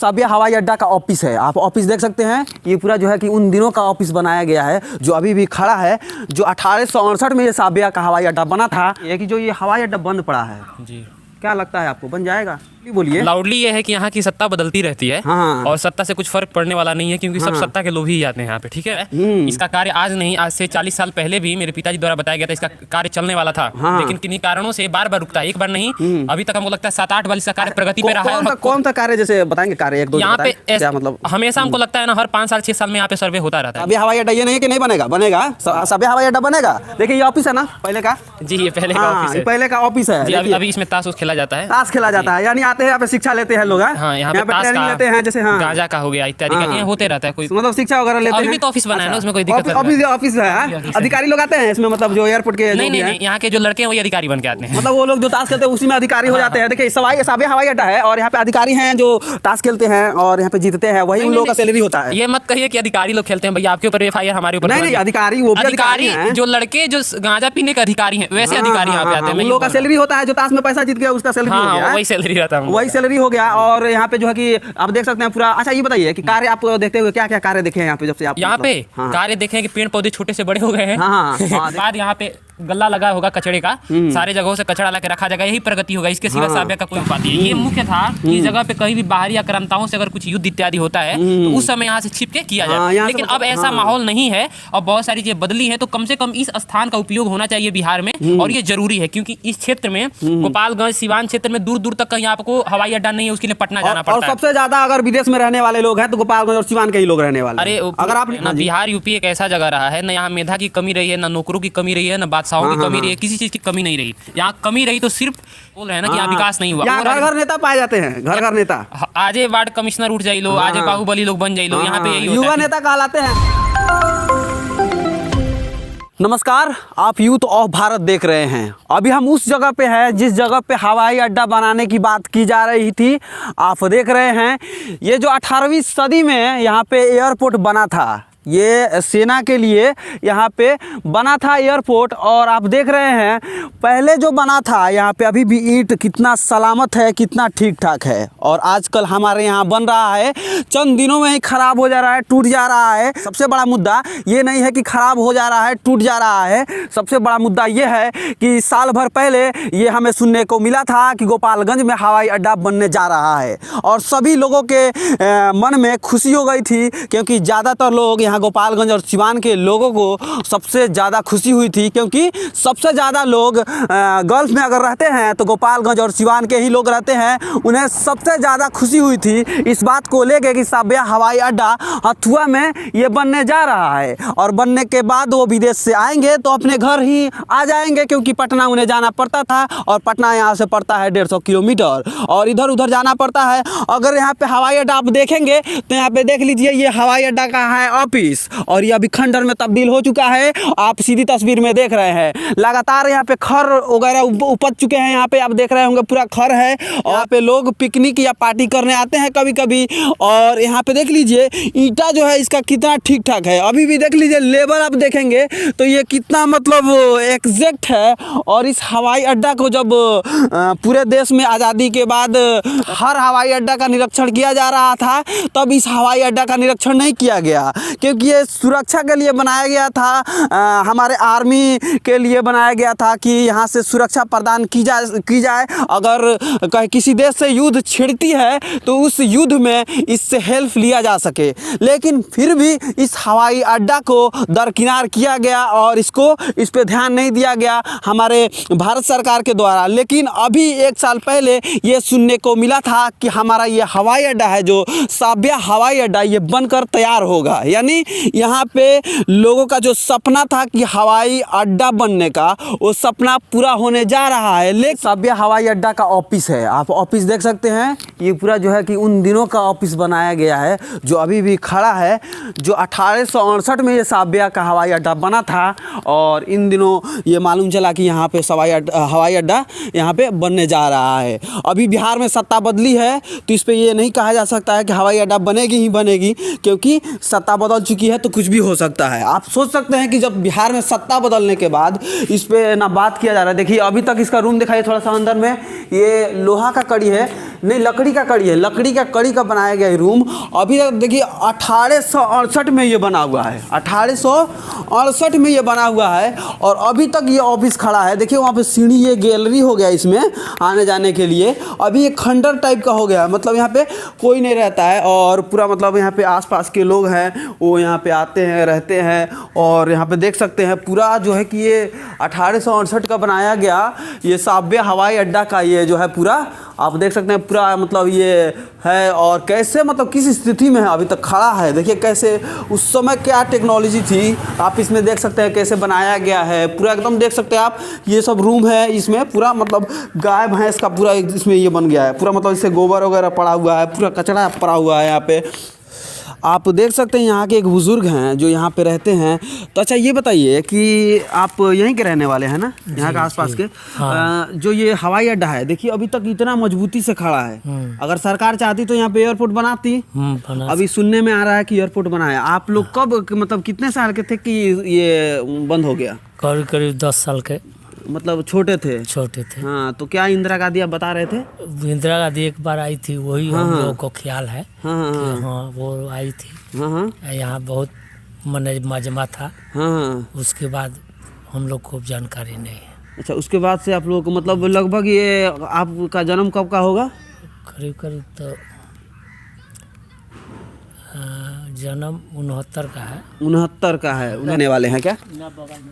साबिया हवाई अड्डा का ऑफिस है। आप ऑफिस देख सकते हैं, ये पूरा जो है कि उन दिनों का ऑफिस बनाया गया है जो अभी भी खड़ा है, जो 1868 में ये साबिया का हवाई अड्डा बना था। ये कि जो ये हवाई अड्डा बंद पड़ा है जी, क्या लगता है आपको बन जाएगा? बोलिए। लाउडली ये है कि यहाँ की सत्ता बदलती रहती है। हाँ। और सत्ता से कुछ फर्क पड़ने वाला नहीं है, क्योंकि सब सत्ता के लोभी ही आते हैं यहाँ पे, ठीक है। इसका कार्य आज नहीं, आज से 40 साल पहले भी मेरे पिताजी द्वारा बताया गया था इसका कार्य चलने वाला था। हाँ। लेकिन किन्हीं कारणों से बार बार रुकता है, एक बार नहीं, अभी तक हमको लगता है 7-8 बार इसका कार्य प्रगति पे रहा है। कौन सा कार्य, जैसे बताएंगे कार्य एक दो? यहाँ पे क्या मतलब? हमेशा हमको लगता है ना, हर 5 साल 6 साल में यहाँ पे सर्वे होता रहता है। अभी हवाई अड्डा ये नहीं है कि नहीं बनेगा, बनेगा। साबिया हवाई अड्डा बनेगा। देखिए ये ऑफिस है ना पहले का। जी, ये पहले का ऑफिस है। पहले का ऑफिस है। अभी इसमें ताश खेला जाता है। ताश खेला जाता है, यानी आते हैं यहाँ पे शिक्षा लेते हैं लोग। हाँ, यहाँ पे ट्रेनिंग लेते हैं, जैसे गांजा का हो गया इत्यादि का यहाँ होते रहता है। कोई मतलब शिक्षा वगैरह लेते हैं। अभी भी तो ऑफिस बना है ना, उसमें कोई दिक्कत ऑफिस है। अधिकारी लोग आते हैं इसमें, मतलब जो एयरपोर्ट के नहीं, यहाँ के जो लड़के हैं वही अधिकारी बन के आते हैं। मतलब वो लोग जो ताश खेलते हैं उसी में अधिकारी हो जाते हैं। देखिए साबिया हवाई अड्डा है और यहाँ पे अधिकारी हैं जो ताश खेलते हैं और यहाँ पे जीतते हैं, वही उन लोगों का सैलरी होता है। ये मत कहिए कि अधिकारी लोग खेलते हैं भैया, आपके ऊपर FIR हमारे ऊपर नहीं, अधिकारी वो अधिकारी जो लड़के जो गांजा पीने के अधिकारी हैं वैसे अधिकारी यहाँ पे आते हैं। उन लोगों का सैलरी होता है, जो ताश में पैसा जीत गया उसका सैलरी हो गया, वही सैलरी रहता है, वही सैलरी हो गया। और यहाँ पे जो है कि आप देख सकते हैं पूरा। अच्छा ये बताइए कि कार्य आप देखते हुए क्या क्या कार्य देखे हैं यहाँ पे, जब से आप यहाँ पे कार्य देखे कि पेड़ पौधे छोटे से बड़े हो गए हैं। बाद यहाँ पे गल्ला लगा होगा कचड़े का, सारे जगहों से कचड़ा लाके रखा जाएगा, यही प्रगति होगा। इसके सिवा साबिया का कोई उपाय नहीं है। ये मुख्य था कि जगह पे कहीं भी बाहरी आक्रांताओं से अगर कुछ युद्ध इत्यादि होता है तो उस समय यहाँ से छिप के किया जाए। लेकिन अब ऐसा माहौल नहीं है और बहुत सारी चीजें बदली है, तो कम से कम इस स्थान का उपयोग होना चाहिए बिहार में, और ये जरूरी है क्योंकि इस क्षेत्र में गोपालगंज सिवान क्षेत्र में दूर दूर तक कहीं आपको हवाई अड्डा नहीं है, उसके लिए पटना जाना पड़ता है। और सबसे ज्यादा अगर विदेश में रहने वाले लोग हैं तो गोपालगंज और सिवान के ही लोग रहने वाले। अरे अगर आप बिहार यूपी एक ऐसा जगह रहा है, न यहाँ मेधा की कमी रही है, न नौकरों की कमी रही है, न बादशाहों की कमी रही है, किसी चीज की कमी नहीं रही। यहाँ कमी रही तो सिर्फ बोल रहे हैं ना कि यहाँ विकास नहीं हुआ। घर घर नेता पाए जाते हैं, घर घर नेता। आजे वार्ड कमिश्नर उठ जाइए लो, आजे बाहुबली लोग बन जाइए लो, यहाँ पे यही युवा नेता कहलाते हैं। नमस्कार, आप यूथ ऑफ भारत देख रहे हैं। अभी हम उस जगह पे हैं जिस जगह पे हवाई अड्डा बनाने की बात की जा रही थी। आप देख रहे हैं ये जो 18वीं सदी में यहाँ पे एयरपोर्ट बना था, ये सेना के लिए यहाँ पे बना था एयरपोर्ट। और आप देख रहे हैं पहले जो बना था यहाँ पे अभी भी ईंट कितना सलामत है, कितना ठीक ठाक है। और आजकल हमारे यहाँ बन रहा है, चंद दिनों में ही खराब हो जा रहा है, टूट जा रहा है। सबसे बड़ा मुद्दा ये नहीं है कि खराब हो जा रहा है, टूट जा रहा है। सबसे बड़ा मुद्दा ये है कि साल भर पहले ये हमें सुनने को मिला था कि गोपालगंज में हवाई अड्डा बनने जा रहा है, और सभी लोगों के मन में खुशी हो गई थी, क्योंकि ज़्यादातर लोग यहाँ गोपालगंज और सिवान के लोगों को सबसे ज़्यादा खुशी हुई थी, क्योंकि सबसे ज़्यादा लोग गल्फ में अगर रहते हैं तो गोपालगंज और सिवान के ही लोग रहते हैं। उन्हें सबसे ज़्यादा खुशी हुई थी इस बात को लेकर कि साबिया हवाई अड्डा हथुआ में ये बनने जा रहा है, और बनने के बाद वो विदेश से आएंगे तो अपने घर ही आ जाएंगे, क्योंकि पटना उन्हें जाना पड़ता था, और पटना यहाँ से पड़ता है 150 किलोमीटर, और इधर उधर जाना पड़ता है। अगर यहाँ पे हवाई अड्डा आप देखेंगे तो यहाँ पे देख लीजिए, ये हवाई अड्डा का है ऑफिस, और ये अभी खंडर में तब्दील हो चुका है। आप सीधी तस्वीर में देख रहे हैं, लगातार यहाँ पे खर वगैरह उपज चुके हैं। यहाँ पे आप देख रहे होंगे पूरा खर है, और यहाँ पे लोग पिकनिक या पार्टी करने आते हैं कभी कभी। और यहाँ पे देख लीजिए ईंटा जो है इसका कितना ठीक ठाक है, अभी भी देख लीजिए लेवल आप देखेंगे तो ये कितना मतलब एग्जैक्ट है। और इस हवाई अड्डा को जब पूरे देश में आज़ादी के बाद हर हवाई अड्डा का निरीक्षण किया जा रहा था, तब इस हवाई अड्डा का निरीक्षण नहीं किया गया, क्योंकि ये सुरक्षा के लिए बनाया गया था, हमारे आर्मी के लिए बनाया गया था कि यहाँ से सुरक्षा प्रदान की जाए। अगर किसी देश से युद्ध छिड़ती है तो उस युद्ध में इससे हेल्प लिया जा सके। लेकिन फिर भी इस हवाई अड्डा को दरकिनार किया गया और इस पे ध्यान नहीं दिया गया हमारे भारत सरकार के द्वारा। लेकिन अभी 1 साल पहले ये सुनने को मिला था कि हमारा ये हवाई अड्डा है, जो साबिया हवाई अड्डा, ये बनकर तैयार होगा। यानी यहाँ पे लोगों का जो सपना था कि हवाई अड्डा बनने का, वो सपना पूरा होने जा रहा है। लेकिन साबिया हवाई अड्डा का ऑफिस है। आप ऑफिस देख सकते हैं, ये पूरा जो है कि उन दिनों का ऑफिस बनाया गया है जो अभी भी खड़ा है, जो 1868 में ये साबिया का हवाई अड्डा बना था। और इन दिनों ये मालूम चला कि यहाँ पे हवाई अड्डा यहाँ पे बनने जा रहा है। अभी बिहार में सत्ता बदली है, तो इस पर ये नहीं कहा जा सकता है कि हवाई अड्डा बनेगी ही बनेगी, क्योंकि सत्ता बदल चुकी है तो कुछ भी हो सकता है। आप सोच सकते हैं कि जब बिहार में सत्ता बदलने के बाद इस पे ना बात किया जा रहा है। देखिए अभी तक इसका रूम दिखाइए थोड़ा सा अंदर में, ये लोहा का कड़ी है, नहीं लकड़ी का कड़ी है, लकड़ी का कड़ी का बनाया गया रूम। अभी तक देखिए 1868 में ये बना हुआ है, 1868 में ये बना हुआ है और अभी तक ये ऑफिस खड़ा है। देखिए वहाँ पे सीढ़ी, ये गैलरी हो गया इसमें आने जाने के लिए। अभी ये खंडर टाइप का हो गया है, मतलब यहाँ पे कोई नहीं रहता है और पूरा मतलब यहाँ पे आसपास के लोग हैं वो यहाँ पे आते हैं, रहते हैं। और यहाँ पे देख सकते हैं पूरा जो है कि ये 1868 का बनाया गया ये साब्य हवाई अड्डा का ये जो है पूरा आप देख सकते हैं पूरा मतलब ये है। और कैसे मतलब किस स्थिति में है अभी तक खड़ा है, देखिए कैसे उस समय क्या टेक्नोलॉजी थी आप इसमें देख सकते हैं कैसे बनाया गया है पूरा एकदम देख सकते हैं आप। ये सब रूम है इसमें पूरा मतलब गाय भैंस का पूरा इसमें ये बन गया है पूरा, मतलब इससे गोबर वगैरह पड़ा हुआ है, पूरा कचरा पड़ा हुआ है यहाँ पे। आप देख सकते हैं यहाँ के एक बुज़ुर्ग हैं जो यहाँ पे रहते हैं। तो अच्छा ये बताइए कि आप यहीं के रहने वाले हैं ना, यहाँ के आसपास के? हाँ। जो ये हवाई अड्डा है देखिए अभी तक इतना मजबूती से खड़ा है, अगर सरकार चाहती तो यहाँ पे एयरपोर्ट बनाती। अभी सुनने में आ रहा है कि एयरपोर्ट बनाया। आप लोग कब मतलब कितने साल के थे कि ये बंद हो गया? करीब करीब 10 साल के, मतलब छोटे थे? छोटे थे। हाँ तो क्या इंदिरा गांधी आप बता रहे थे? इंदिरा गांधी एक बार आई थी, वही हम लोगों को ख्याल है। हाँ कि हाँ वो आई थी। हाँ यहाँ बहुत मजमा था। हाँ उसके बाद हम लोग को जानकारी नहीं है। अच्छा उसके बाद से आप लोग को मतलब लगभग ये आपका जन्म कब का होगा? करीब करीब तो जन्म 69 का है। 69 का है। रहने वाले हैं क्या?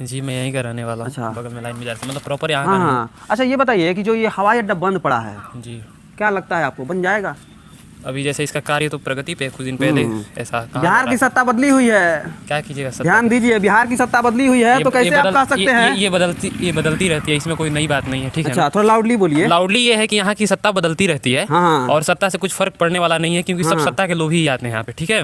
जी मैं यहीं का रहने वाला हूँ। अच्छा। बगल में लाइन में जाते मतलब प्रॉपर यहाँ का हाँ। अच्छा ये बताइए कि जो ये हवाई अड्डा बंद पड़ा है जी क्या लगता है आपको बन जाएगा? अभी जैसे इसका कार्य तो प्रगति पे कुछ दिन पहले ऐसा बिहार की सत्ता बदली हुई है, क्या कीजिएगा सर? ध्यान दीजिए बिहार की सत्ता बदली हुई है तो कैसे आप कह सकते हैं? ये बदलती रहती है, इसमें कोई नई बात नहीं है, ठीक है? अच्छा थोड़ा लाउडली बोलिए। लाउडली ये है कि यहाँ की सत्ता बदलती रहती है और सत्ता से कुछ फर्क पड़ने वाला नहीं है क्योंकि सब सत्ता के लोग ही आते हैं यहाँ पे, ठीक है?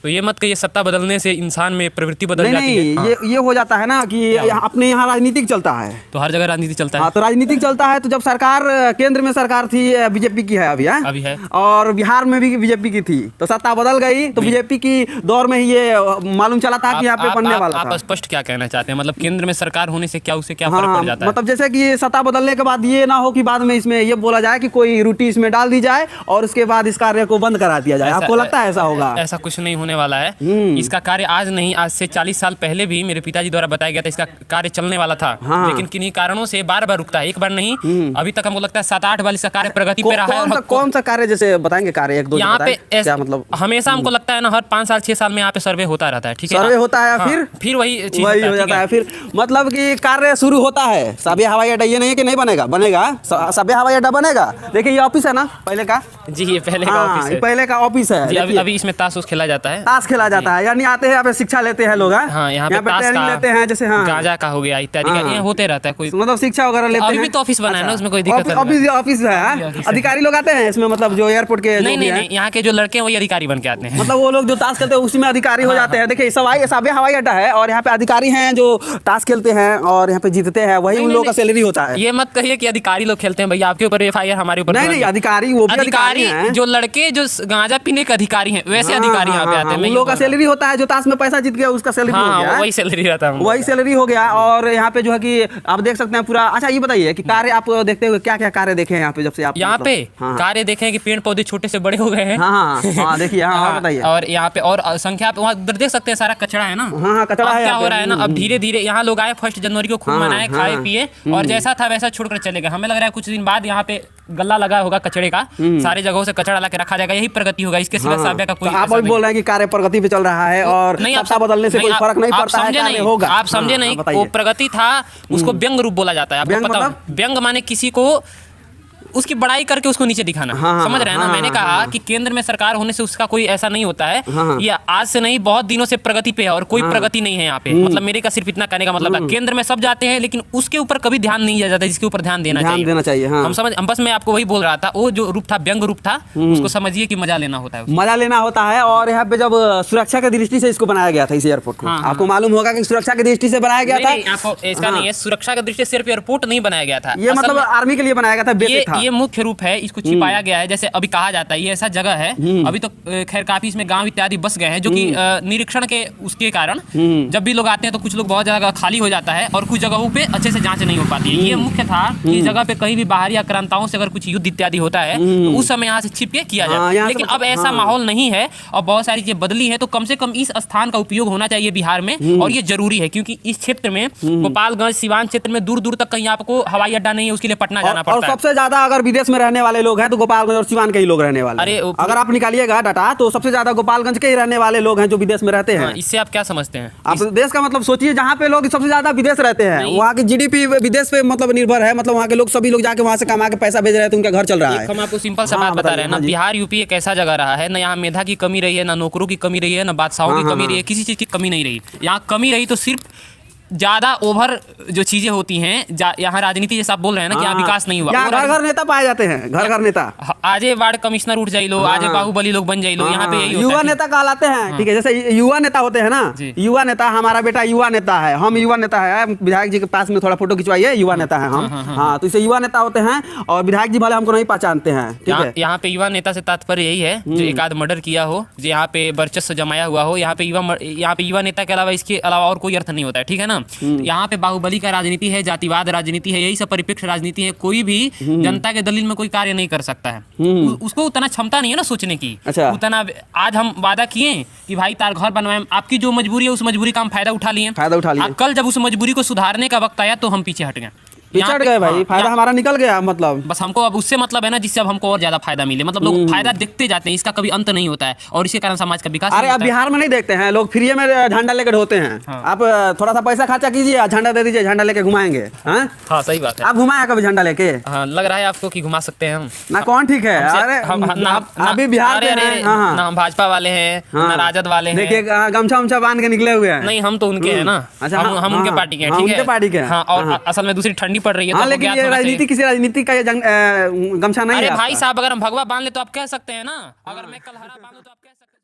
तो ये मत कहिए सत्ता बदलने से इंसान में प्रवृत्ति बदल जाती है। ये हो जाता है ना कि अपने यहाँ राजनीतिक चलता है तो हर जगह राजनीति चलता है। तो राजनीतिक चलता है तो जब सरकार केंद्र में सरकार थी बीजेपी की है अभी है और बिहार में भी बीजेपी की थी तो सत्ता बदल गई तो बीजेपी की दौर में ही ये मालूम चला था कि यहाँ पे बनने वाला था। आप स्पष्ट क्या कहना चाहते हैं? मतलब केंद्र में सरकार होने से क्या उससे क्या फर्क पड़ जाता है? मतलब जैसे कि सत्ता बदलने के बाद ये ना हो कि बाद में इसमें ये बोला जाए कि कोई रोटी इसमें डाल दी जाए और उसके बाद इस कार्य को बंद करा दिया जाए। आपको लगता है ऐसा होगा? ऐसा कुछ नहीं होने वाला है। इसका कार्य आज नहीं, आज से 40 साल पहले भी मेरे पिताजी द्वारा बताया गया था इसका कार्य चलने वाला था। लेकिन किन्हीं कारणों से बार बार रुकता है, एक बार नहीं अभी तक हमको लगता है 7-8 बार इसका कार्य प्रगति पे रहा है। कौन सा कार्य जैसे बताएंगे कार्य एक दो? यहाँ पे मतलब हमेशा हमको लगता है ना हर 5 साल 6 साल में यहाँ पे सर्वे होता रहता है, ठीक है? सर्वे होता है फिर वही चीज हो जाता है। फिर मतलब कि कार्य शुरू होता है। साबे हवाई अड्डा ये नहीं है कि नहीं बनेगा, बनेगा। साबे हवाई अड्डा बनेगा। देखिए ये ऑफिस है ना पहले का? जी ये पहले का ऑफिस है। पहले का ऑफिस है। अभी इसमें ताश खेला जाता है। ताश खेला जाता है यानी आते हैं यहाँ पे शिक्षा लेते हैं लोग। हाँ यहाँ पे ट्रेनिंग लेते हैं जैसे गांजा का हो गया इत्यादि का होते रहता है। कोई मतलब शिक्षा वगैरह लेते हैं। अभी भी तो ऑफिस बना है ना, उसमें कोई दिक्कत नहीं। ऑफिस है, अधिकारी लोग आते हैं इसमें, मतलब जो एयरपोर्ट के नहीं यहाँ के जो लड़के हैं वही अधिकारी बन के आते हैं। मतलब वो लोग जो ताश खेलते हैं उसी में अधिकारी हो जाते हैं। देखिए साबे हवाई अड्डा है और यहाँ पे अधिकारी हैं जो ताश खेलते हैं और यहाँ पे जीतते हैं, वही उन लोगों का सैलरी होता है। ये मत कहिए कि अधिकारी लोग खेलते हैं भैया, आपके ऊपर एफआईआर हमारे ऊपर नहीं अधिकारी वो भी अधिकारी हैं। जो लड़के जो गांजा पीने के अधिकारी हैं वैसे अधिकारी यहाँ पे आते हैं। उन लोगों का सैलरी होता है, जो ताश में पैसा जीत गया उसका सैलरी हो गया, वही सैलरी रहता है, वही सैलरी हो गया। और यहाँ पे जो है कि आप देख सकते हैं पूरा। अच्छा ये बताइए कि कार्य आप देखते हुए क्या क्या कार्य देखे हैं यहाँ पे जब से आप यहाँ पे कार्य देखे कि पेड़ पौधे छोटे से बड़े हो गए हैं? देखिए बताइए। और यहाँ पे और संख्या पे वहाँ उधर देख सकते हैं सारा कचरा है ना। कचरा है। क्या हो रहा है ना, अब धीरे धीरे यहाँ लोग आए 1 जनवरी को खूब मनाए, खाए पिए और जैसा था वैसा छोड़कर चले गए। हमें लग रहा है कुछ दिन बाद यहाँ पे गल्ला लगा होगा कचरे का, सारी जगहों से कचरा ला के रखा जाएगा, यही प्रगति होगा। इसके सिवा साब्या का कोई आप बोल रहे हैं कि कार्य प्रगति पे चल रहा है और सत्ता बदलने से कोई फर्क नहीं पड़ता है, कार्य होगा। आप समझे नहीं, वो प्रगति था, उसको व्यंग रूप बोला जाता है। आपको पता? व्यंग माने किसी को उसकी बड़ाई करके उसको नीचे दिखाना। समझ रहे हैं ना? मैंने कहा कि केंद्र में सरकार होने से उसका कोई ऐसा नहीं होता है। ये आज से नहीं बहुत दिनों से प्रगति पे है और कोई प्रगति नहीं है यहाँ पे। मतलब मेरे का सिर्फ इतना कहने का मतलब है केंद्र में सब जाते हैं लेकिन उसके ऊपर कभी ध्यान नहीं दिया जाता जिसके ऊपर ध्यान देना चाहिए। हम बस मैं आपको वही बोल रहा था, वो जो रूप था व्यंग रूप था, उसको समझिए कि मजा लेना होता है, मजा लेना होता है। और यहाँ पे जब सुरक्षा की दृष्टि से इसको बनाया गया था इस एयरपोर्ट को, आपको मालूम होगा कि सुरक्षा की दृष्टि से बनाया गया था। आपको इसका नहीं है, सुरक्षा की दृष्टि से सिर्फ एयरपोर्ट नहीं बनाया गया था, ये मतलब आर्मी के लिए बनाया गया था। ये मुख्य रूप है, इसको छिपाया गया है। जैसे अभी कहा जाता है ये ऐसा जगह है, अभी तो खैर काफी इसमें गांव इत्यादि बस गए हैं, जो कि निरीक्षण के उसके कारण जब भी लोग आते हैं तो कुछ लोग बहुत जगह खाली हो जाता है और कुछ जगहों पे अच्छे से जांच नहीं हो पाती है। ये मुख्य था कि जगह पे कहीं भी बाहरी आक्रांताओं से अगर कुछ युद्ध इत्यादि होता है तो उस समय यहाँ से छिप के किया जाता है। लेकिन अब ऐसा माहौल नहीं है और बहुत सारी चीजें बदली है, तो कम से कम इस स्थान का उपयोग होना चाहिए बिहार में, और ये जरूरी है क्योंकि इस क्षेत्र में गोपालगंज सिवान क्षेत्र में दूर दूर तक कहीं आपको हवाई अड्डा नहीं है, उसके लिए पटना जाना पड़ता है। सबसे ज्यादा अगर विदेश में रहने वाले लोग हैं तो गोपालगंज और सिवान के ही लोग रहने वाले। अरे अगर आप निकालिएगा डाटा तो सबसे ज्यादा गोपालगंज के ही रहने वाले लोग हैं जो विदेश में रहते हैं। इससे आप क्या समझते हैं? आप देश का मतलब सोचिए, जहाँ पे लोग सबसे ज्यादा विदेश रहते हैं वहाँ की जीडीपी विदेश पे मतलब निर्भर है, मतलब वहाँ के लोग सभी लोग जाके वहाँ से कमा के पैसा भेज रहे हैं तो उनका घर चल रहा है। हम आपको सिंपल सा बात बता रहे हैं ना, बिहार यूपी एक ऐसा जगह रहा है, ना यहाँ मेधा की कमी रही है, ना नौकरों की कमी रही है, ना बादशाहों की कमी रही है, किसी चीज की कमी नहीं रही। यहाँ कमी रही तो सिर्फ ज्यादा ओवर जो चीजें होती हैं, यहाँ राजनीति जैसा आप बोल रहे हैं ना कि यहाँ विकास नहीं हुआ। घर घर नेता पाए जाते हैं, घर घर नेता। आजे वार्ड कमिश्नर उठ जाइए लो, आजे बाहुबली लोग बन जाइए लो, यहाँ पे यही युवा नेता कहलाते हैं। ठीक है, जैसे युवा नेता होते हैं ना, युवा नेता, हमारा बेटा युवा नेता है, हम युवा नेता है, विधायक जी के पास में थोड़ा फोटो खिंचवाइए, युवा नेता है हम। हाँ, तो इसे युवा नेता होते हैं और विधायक जी भले हमको नहीं पहचानते हैं। ठीक है, यहाँ पे युवा नेता से तात्पर्य यही है जो एक आध मर्डर किया हो, जो यहाँ पे वर्चस्व जमाया हुआ हो। यहाँ पे युवा नेता के अलावा इसके अलावा और कोई अर्थ नहीं होता है। ठीक है ना, यहाँ बाहुबली का राजनीति है, जातिवाद राजनीति है, यही सब परिप्रेक्ष्य राजनीति है। कोई भी जनता के दलील में कोई कार्य नहीं कर सकता है, उसको उतना क्षमता नहीं है ना सोचने की। अच्छा। उतना आज हम वादा किए कि भाई तार घर बनवाएं, आपकी जो मजबूरी है उस मजबूरी का हम फायदा उठा लिए। कल जब उस मजबूरी को सुधारने का वक्त आया तो हम पीछे हट गए, पिछड़ गए भाई। फायदा हमारा निकल गया, मतलब बस हमको अब उससे मतलब है ना जिससे अब हमको और ज्यादा फायदा मिले। मतलब लोग फायदा देखते जाते हैं, इसका कभी अंत नहीं होता है और इसी कारण समाज का विकास। अरे अब बिहार में नहीं देखते हैं लोग, फ्री में झंडा लेकर होते हैं। आप थोड़ा सा पैसा खर्चा कीजिए, झंडा दे दीजिए, झंडा लेके घुमाएंगे। हाँ सही बात है। आप घुमाया कभी झंडा लेके? लग रहा है आपको कि घुमा सकते हैं हम ना? कौन ठीक है? अरे अभी बिहार ना हम भाजपा वाले हैं ना राजद वाले हैं। देखिए गमछा उमछा बांध के निकले हुए हैं। नहीं, हम तो उनके हैं ना। अच्छा, हम उनके पार्टी के हैं। ठीक है, पार्टी के। हाँ, और असल में दूसरी ठंडी पड़ रही है, लेकिन राजनीति किसी राजनीति का गमछा नहीं है। अरे भाई साहब, अगर हम भगवा बांध ले तो आप कह सकते हैं ना, अगर मैं कल हरा बांधूं तो आप कह सकते हैं।